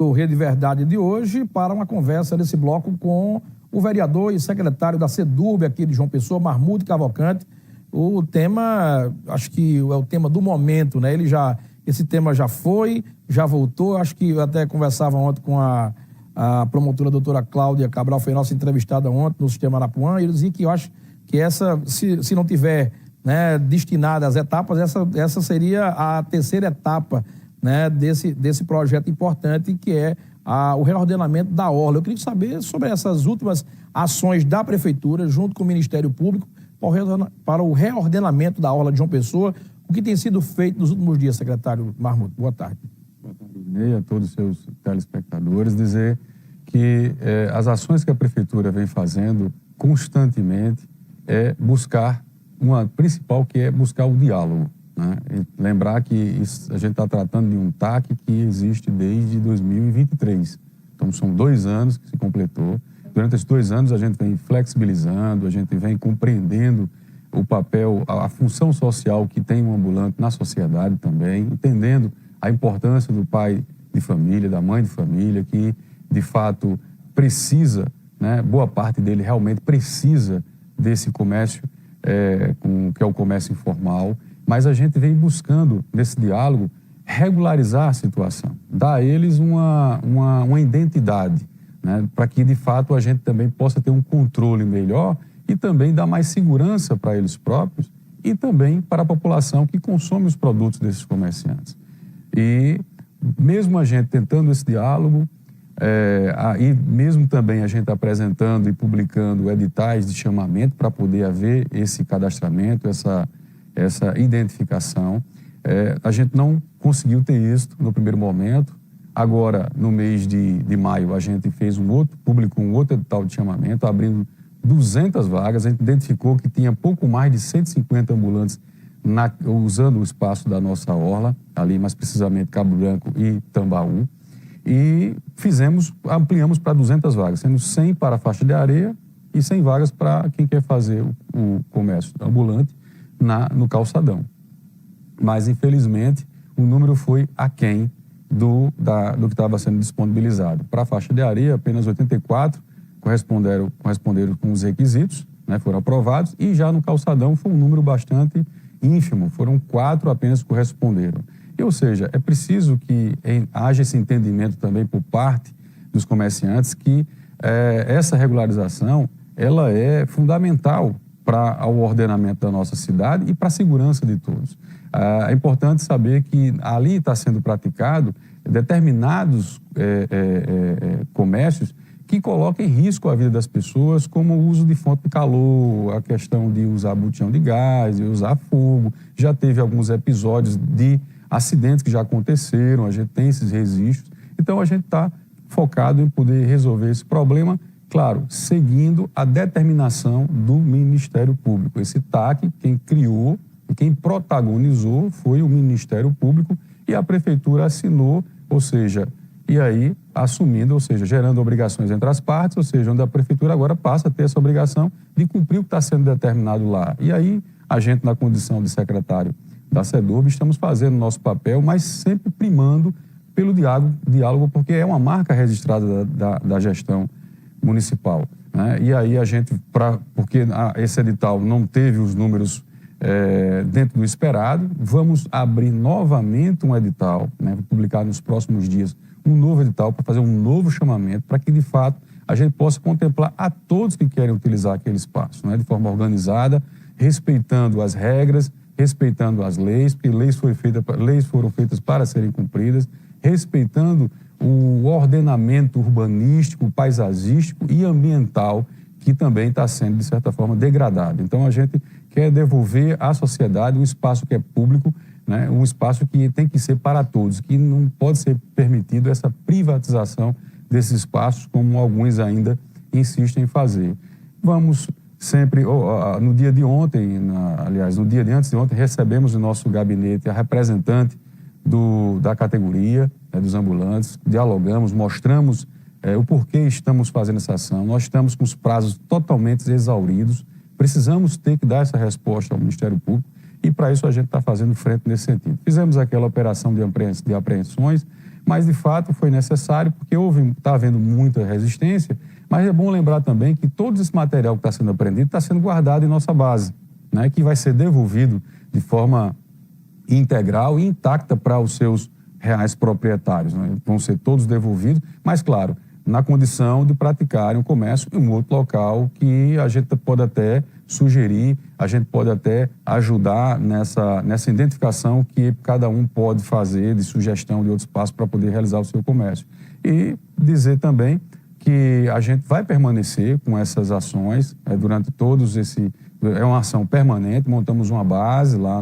do Rede Verdade de hoje para uma conversa nesse bloco com o vereador e secretário da SEDURB aqui de João Pessoa, Marmude Cavalcante. O tema, acho que é o tema do momento, né? Esse tema já foi, já voltou. Acho que eu até conversava ontem com a promotora doutora Cláudia Cabral, foi nossa entrevistada ontem no Sistema Arapuã, e ele dizia que eu acho que essa, se não tiver, né, destinada às etapas, essa seria a terceira etapa, né, desse projeto importante que é o reordenamento da orla. Eu queria saber sobre essas últimas ações da Prefeitura, junto com o Ministério Público, para o reordenamento da orla de João Pessoa, o que tem sido feito nos últimos dias, secretário Marmude. Boa tarde. Boa tarde, a todos os seus telespectadores, dizer que as ações que a Prefeitura vem fazendo constantemente é buscar uma principal, que é buscar o diálogo, né? E lembrar que a gente está tratando de um TAC que existe desde 2023. Então, são 2 anos que se completou. Durante esses 2 anos, a gente vem flexibilizando, a gente vem compreendendo o papel, a função social que tem um ambulante na sociedade também, entendendo a importância do pai de família, da mãe de família, que, de fato, precisa, né, boa parte dele realmente precisa desse comércio, que é o comércio informal, mas a gente vem buscando, nesse diálogo, regularizar a situação, dar a eles uma identidade, né, para que, de fato, a gente também possa ter um controle melhor e também dar mais segurança para eles próprios e também para a população que consome os produtos desses comerciantes. E mesmo a gente tentando esse diálogo, e mesmo também a gente apresentando e publicando editais de chamamento para poder haver esse cadastramento, essa identificação, a gente não conseguiu ter isso no primeiro momento. Agora, no mês de maio, a gente publicou um outro edital de chamamento, abrindo 200 vagas. A gente identificou que tinha pouco mais de 150 ambulantes usando o espaço da nossa orla, ali mais precisamente Cabo Branco e Tambaú, e ampliamos para 200 vagas, sendo 100 para a faixa de areia e 100 vagas para quem quer fazer o comércio ambulante no calçadão. Mas, infelizmente, o número foi aquém do que estava sendo disponibilizado. Para a faixa de areia, apenas 84 corresponderam com os requisitos, né, foram aprovados, e já no calçadão foi um número bastante ínfimo, foram 4 apenas que corresponderam. Ou seja, é preciso que haja esse entendimento também por parte dos comerciantes que essa regularização ela é fundamental para o ordenamento da nossa cidade e para a segurança de todos. É importante saber que ali está sendo praticado determinados comércios que colocam em risco a vida das pessoas, como o uso de fonte de calor, a questão de usar botijão de gás, de usar fogo. Já teve alguns episódios de acidentes que já aconteceram, a gente tem esses registros. Então, a gente está focado em poder resolver esse problema, claro, seguindo a determinação do Ministério Público. Esse TAC, quem criou e quem protagonizou foi o Ministério Público e a Prefeitura assinou, ou seja, e aí assumindo, ou seja, gerando obrigações entre as partes, ou seja, onde a Prefeitura agora passa a ter essa obrigação de cumprir o que está sendo determinado lá. E aí, a gente, na condição de secretário da SEDURB, estamos fazendo o nosso papel, mas sempre primando pelo diálogo, porque é uma marca registrada da gestão municipal, né? E aí a gente, porque esse edital não teve os números dentro do esperado, vamos abrir novamente um edital, né, publicar nos próximos dias um novo edital para fazer um novo chamamento, para que, de fato, a gente possa contemplar a todos que querem utilizar aquele espaço, né, de forma organizada, respeitando as regras, respeitando as leis, porque leis foram feitas para serem cumpridas, respeitando o ordenamento urbanístico, paisagístico e ambiental, que também está sendo, de certa forma, degradado. Então, a gente quer devolver à sociedade um espaço que é público, né, um espaço que tem que ser para todos, que não pode ser permitido essa privatização desses espaços, como alguns ainda insistem em fazer. Vamos sempre, no dia de ontem, aliás, no dia de antes de ontem, recebemos no nosso gabinete a representante da categoria, dos ambulantes, dialogamos, mostramos o porquê estamos fazendo essa ação. Nós estamos com os prazos totalmente exauridos, precisamos ter que dar essa resposta ao Ministério Público e, para isso, a gente está fazendo frente nesse sentido. Fizemos aquela operação de apreensões, mas de fato foi necessário porque está havendo muita resistência, mas é bom lembrar também que todo esse material que está sendo apreendido está sendo guardado em nossa base, né, que vai ser devolvido de forma integral e intacta para os seus reais proprietários, né? Vão ser todos devolvidos, mas claro, na condição de praticarem o comércio em um outro local que a gente pode até sugerir, a gente pode até ajudar nessa identificação que cada um pode fazer de sugestão de outro espaço para poder realizar o seu comércio. E dizer também que a gente vai permanecer com essas ações durante todos é uma ação permanente, montamos uma base lá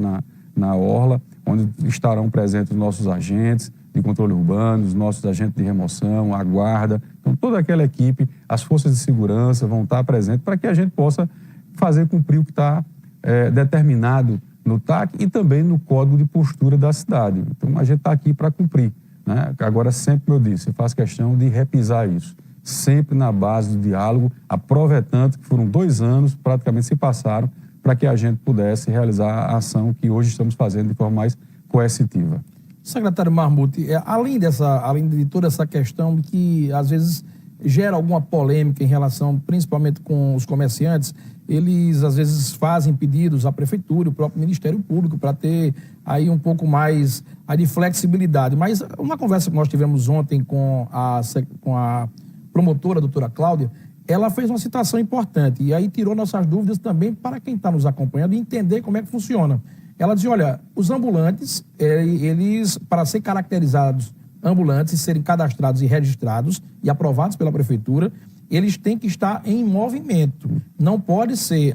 na Orla, onde estarão presentes os nossos agentes de controle urbano, os nossos agentes de remoção, a guarda. Então, toda aquela equipe, as forças de segurança vão estar presentes para que a gente possa fazer cumprir o que está determinado no TAC e também no Código de Postura da cidade. Então, a gente está aqui para cumprir, né? Agora, sempre, como eu disse, eu faço questão de repisar isso. Sempre na base do diálogo, aproveitando que foram 2 anos, praticamente se passaram, para que a gente pudesse realizar a ação que hoje estamos fazendo de forma mais coercitiva. Secretário Marmuth, além de toda essa questão que às vezes gera alguma polêmica em relação, principalmente com os comerciantes, eles às vezes fazem pedidos à prefeitura, o próprio Ministério Público, para ter aí um pouco mais de flexibilidade. Mas uma conversa que nós tivemos ontem com a promotora, a doutora Cláudia, ela fez uma citação importante e aí tirou nossas dúvidas também para quem está nos acompanhando e entender como é que funciona. Ela dizia, olha, os ambulantes, eles, para ser caracterizados ambulantes, serem cadastrados e registrados e aprovados pela prefeitura, eles têm que estar em movimento. Não pode ser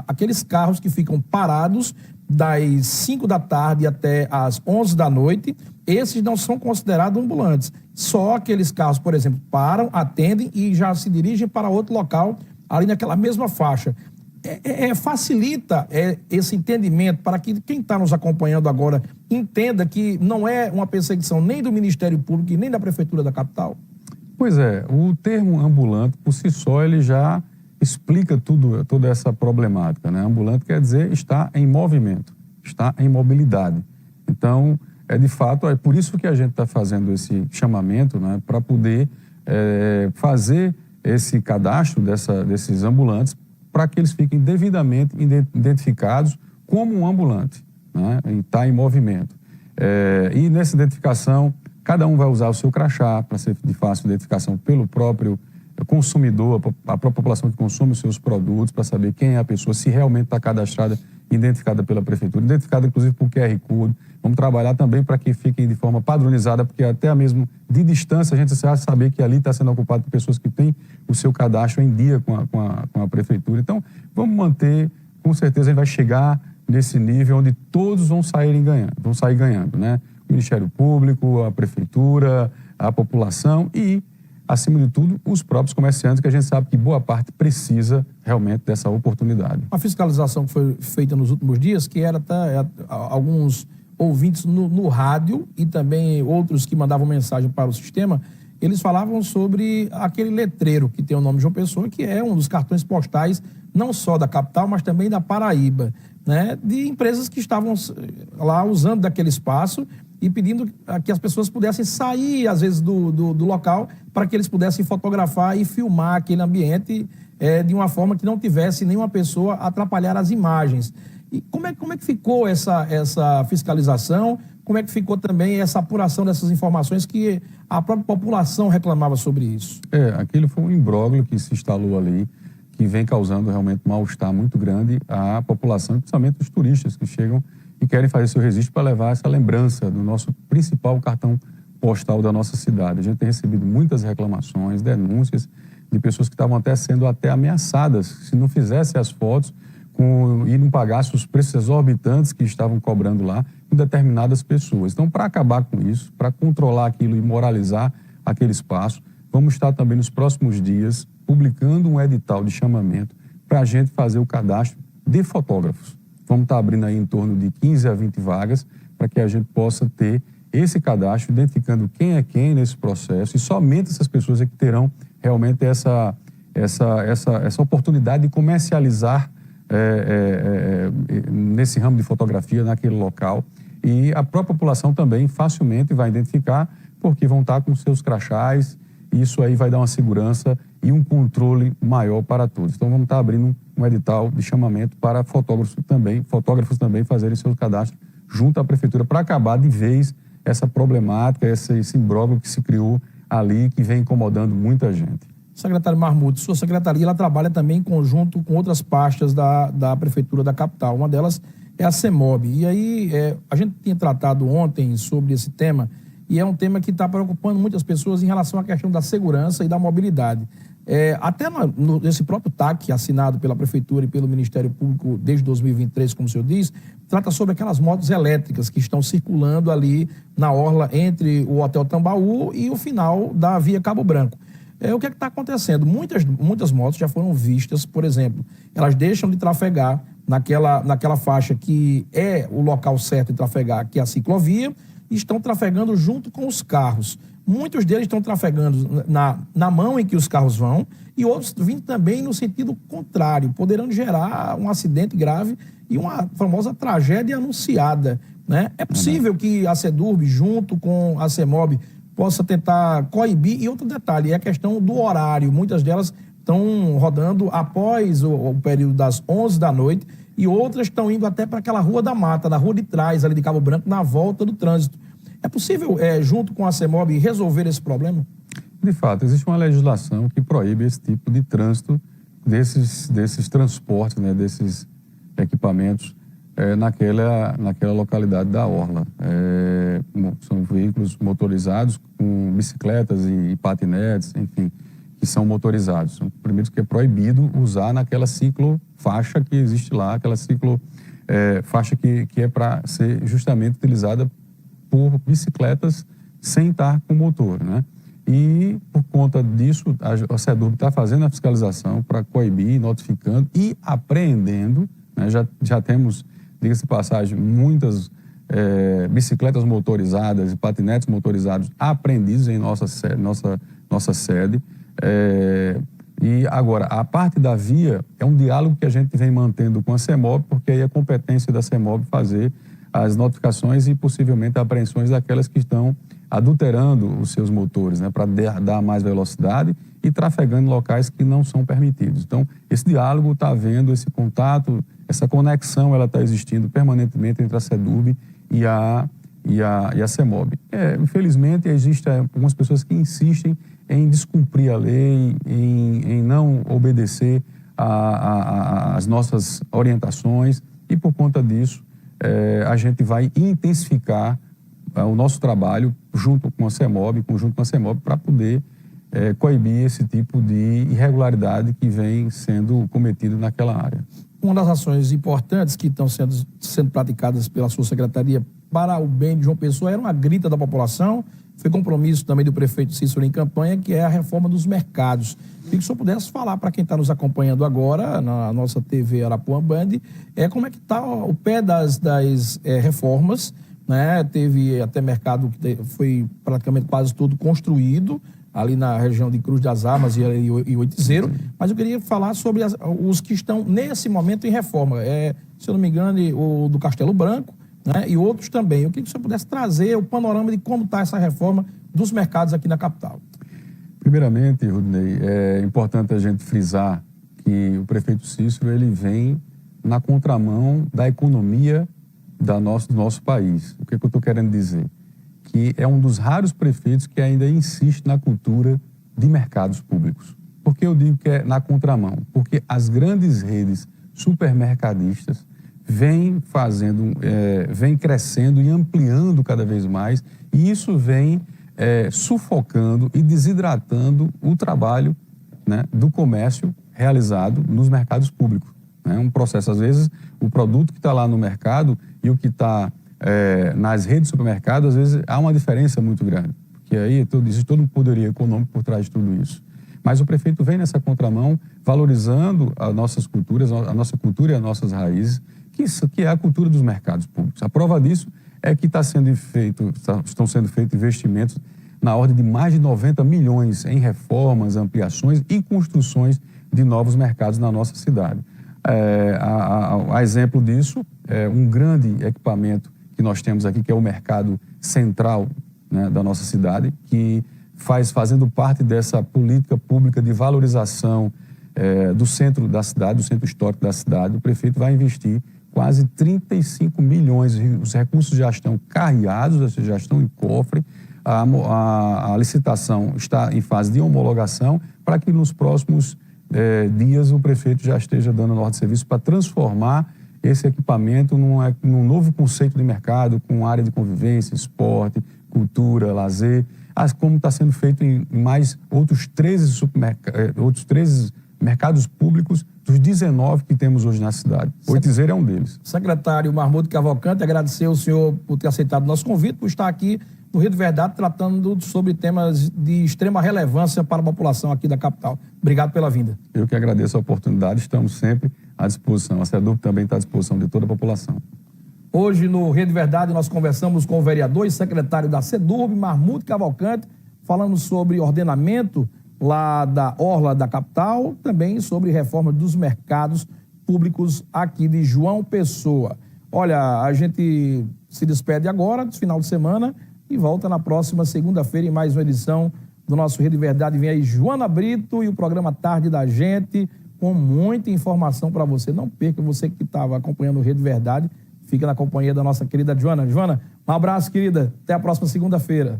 aqueles carros que ficam parados das 5 da tarde até as 11 da noite, esses não são considerados ambulantes. Só aqueles carros, por exemplo, param, atendem e já se dirigem para outro local, ali naquela mesma faixa. Facilita esse entendimento para que quem está nos acompanhando agora entenda que não é uma perseguição nem do Ministério Público e nem da Prefeitura da capital? Pois é, o termo ambulante, por si só, ele já explica toda essa problemática, né? Ambulante quer dizer estar em movimento, estar em mobilidade. Então, de fato, é por isso que a gente está fazendo esse chamamento, né, para poder fazer esse cadastro desses ambulantes para que eles fiquem devidamente identificados como um ambulante, né, e está em movimento. E nessa identificação, cada um vai usar o seu crachá para ser de fácil identificação pelo próprio consumidor, a própria população que consome os seus produtos, para saber quem é a pessoa, se realmente está cadastrada, identificada pela prefeitura, identificada inclusive por QR Code. Vamos trabalhar também para que fiquem de forma padronizada, porque até mesmo de distância a gente vai saber que ali está sendo ocupado por pessoas que têm o seu cadastro em dia com a prefeitura. Então, vamos manter, com certeza a gente vai chegar nesse nível onde todos vão sair ganhando, né? O Ministério Público, a prefeitura, a população e, acima de tudo, os próprios comerciantes, que a gente sabe que boa parte precisa realmente dessa oportunidade. A fiscalização que foi feita nos últimos dias, que era alguns ouvintes no rádio e também outros que mandavam mensagem para o sistema, eles falavam sobre aquele letreiro que tem o nome João Pessoa, que é um dos cartões postais, não só da capital, mas também da Paraíba, né? De empresas que estavam lá usando daquele espaço e pedindo que as pessoas pudessem sair, às vezes, do local para que eles pudessem fotografar e filmar aquele ambiente de uma forma que não tivesse nenhuma pessoa atrapalhar as imagens. E como é que ficou essa fiscalização? Como é que ficou também essa apuração dessas informações que a própria população reclamava sobre isso? Aquilo foi um imbróglio que se instalou ali, que vem causando realmente um mal-estar muito grande à população, principalmente os turistas que chegam e querem fazer seu registro para levar essa lembrança do nosso principal cartão postal da nossa cidade. A gente tem recebido muitas reclamações, denúncias de pessoas que estavam sendo ameaçadas se não fizessem as fotos e não pagassem os preços exorbitantes que estavam cobrando lá com determinadas pessoas. Então, para acabar com isso, para controlar aquilo e moralizar aquele espaço, vamos estar também nos próximos dias publicando um edital de chamamento para a gente fazer o cadastro de fotógrafos. Vamos estar abrindo aí em torno de 15 a 20 vagas para que a gente possa ter esse cadastro, identificando quem é quem nesse processo, e somente essas pessoas é que terão realmente essa oportunidade de comercializar nesse ramo de fotografia, naquele local. E a própria população também facilmente vai identificar, porque vão estar com seus crachás, e isso aí vai dar uma segurança e um controle maior para todos. Então vamos estar abrindo um edital de chamamento para fotógrafos também fazerem seus cadastros junto à prefeitura para acabar de vez essa problemática, esse imbróglio que se criou ali, que vem incomodando muita gente. Secretário Marmuth, sua secretaria ela trabalha também em conjunto com outras pastas da prefeitura da capital. Uma delas é a CEMOB. E aí, a gente tinha tratado ontem sobre esse tema, e é um tema que está preocupando muitas pessoas em relação à questão da segurança e da mobilidade. Até nesse próprio TAC, assinado pela Prefeitura e pelo Ministério Público desde 2023, como o senhor diz, trata sobre aquelas motos elétricas que estão circulando ali na orla entre o Hotel Tambaú e o final da Via Cabo Branco. O que é que está acontecendo? Muitas motos já foram vistas, por exemplo, elas deixam de trafegar naquela faixa que é o local certo de trafegar, que é a ciclovia, e estão trafegando junto com os carros. Muitos deles estão trafegando na mão em que os carros vão e outros vindo também no sentido contrário, poderão gerar um acidente grave e uma famosa tragédia anunciada, né? É possível que a SEDURB, junto com a CEMOB, possa tentar coibir. E outro detalhe, é a questão do horário. Muitas delas estão rodando após o período das 11 da noite e outras estão indo até para aquela Rua da Mata, da Rua de Trás, ali de Cabo Branco, na volta do trânsito. É possível, junto com a CEMOB, resolver esse problema? De fato, existe uma legislação que proíbe esse tipo de trânsito desses transportes, né, desses equipamentos naquela localidade da orla. São veículos motorizados com bicicletas e patinetes, enfim, que são motorizados. São primeiros que é proibido usar naquela ciclofaixa que existe lá, aquela ciclofaixa que é para ser justamente utilizada por bicicletas sem estar com motor, né? E, por conta disso, a SEDURB está fazendo a fiscalização para coibir, notificando e apreendendo, né? Já temos, diga-se de passagem, muitas bicicletas motorizadas e patinetes motorizados apreendidos em nossa sede. E agora, a parte da via é um diálogo que a gente vem mantendo com a CEMOB, porque aí é competência da CEMOB fazer as notificações e possivelmente apreensões daquelas que estão adulterando os seus motores, né, para dar mais velocidade e trafegando em locais que não são permitidos. Então, esse diálogo está havendo, esse contato, essa conexão, ela está existindo permanentemente entre a SEDURB e a CEMOB. Infelizmente, existem algumas pessoas que insistem em descumprir a lei, em não obedecer às nossas orientações e, por conta disso, a gente vai intensificar o nosso trabalho junto com a CEMOB, para poder coibir esse tipo de irregularidade que vem sendo cometido naquela área. Uma das ações importantes que estão sendo praticadas pela sua secretaria para o bem de João Pessoa era uma grita da população, foi compromisso também do prefeito Cícero em campanha, que é a reforma dos mercados. Queria que o senhor pudesse falar para quem está nos acompanhando agora, na nossa TV Arapuã Band, como é que está o pé das reformas, né? Teve até mercado que foi praticamente quase todo construído, ali na região de Cruz das Armas e Oitizeiro, mas eu queria falar sobre os que estão nesse momento em reforma. Se eu não me engano, o do Castelo Branco, né, e outros também. Eu queria que o senhor pudesse trazer o panorama de como está essa reforma dos mercados aqui na capital. Primeiramente, Rudney, é importante a gente frisar que o prefeito Cícero ele vem na contramão da economia do nosso país. O que eu estou querendo dizer? Que é um dos raros prefeitos que ainda insiste na cultura de mercados públicos. Por que eu digo que é na contramão? Porque as grandes redes supermercadistas vêm crescendo e ampliando cada vez mais, e isso vem sufocando e desidratando o trabalho, né, do comércio realizado nos mercados públicos. É um processo, às vezes, o produto que está lá no mercado e o que está nas redes de supermercado, às vezes há uma diferença muito grande, porque aí existe todo um poderio econômico por trás de tudo isso. Mas o prefeito vem nessa contramão, valorizando as nossas culturas, a nossa cultura e as nossas raízes, que é a cultura dos mercados públicos. A prova disso é que estão sendo feitos investimentos na ordem de mais de 90 milhões em reformas, ampliações e construções de novos mercados na nossa cidade. A exemplo disso, um grande equipamento que nós temos aqui, que é o Mercado Central, né, da nossa cidade, que fazendo parte dessa política pública de valorização do centro da cidade, do centro histórico da cidade. O prefeito vai investir quase 35 milhões, os recursos já estão carreados, já estão em cofre, a licitação está em fase de homologação, para que nos próximos dias o prefeito já esteja dando ordem de serviço para transformar esse equipamento num novo conceito de mercado, com área de convivência, esporte, cultura, lazer, como está sendo feito em mais outros 13 mercados públicos dos 19 que temos hoje na cidade. Oitizeira é um deles. Secretário Marmude Cavalcante, agradecer ao senhor por ter aceitado o nosso convite, por estar aqui no Rio de Verdade tratando sobre temas de extrema relevância para a população aqui da capital. Obrigado pela vinda. Eu que agradeço a oportunidade, estamos sempre à disposição. A SEDURB também está à disposição de toda a população. Hoje, no Rio de Verdade, nós conversamos com o vereador e secretário da SEDURB, Marmude Cavalcante, falando sobre ordenamento lá da orla da capital, também sobre reforma dos mercados públicos aqui de João Pessoa. Olha, a gente se despede agora, do final de semana, e volta na próxima segunda-feira em mais uma edição do nosso Rio de Verdade. Vem aí Joana Brito e o programa Tarde da Gente, com muita informação para você. Não perca, você que estava acompanhando o Rio de Verdade, fica na companhia da nossa querida Joana. Joana, um abraço, querida. Até a próxima segunda-feira.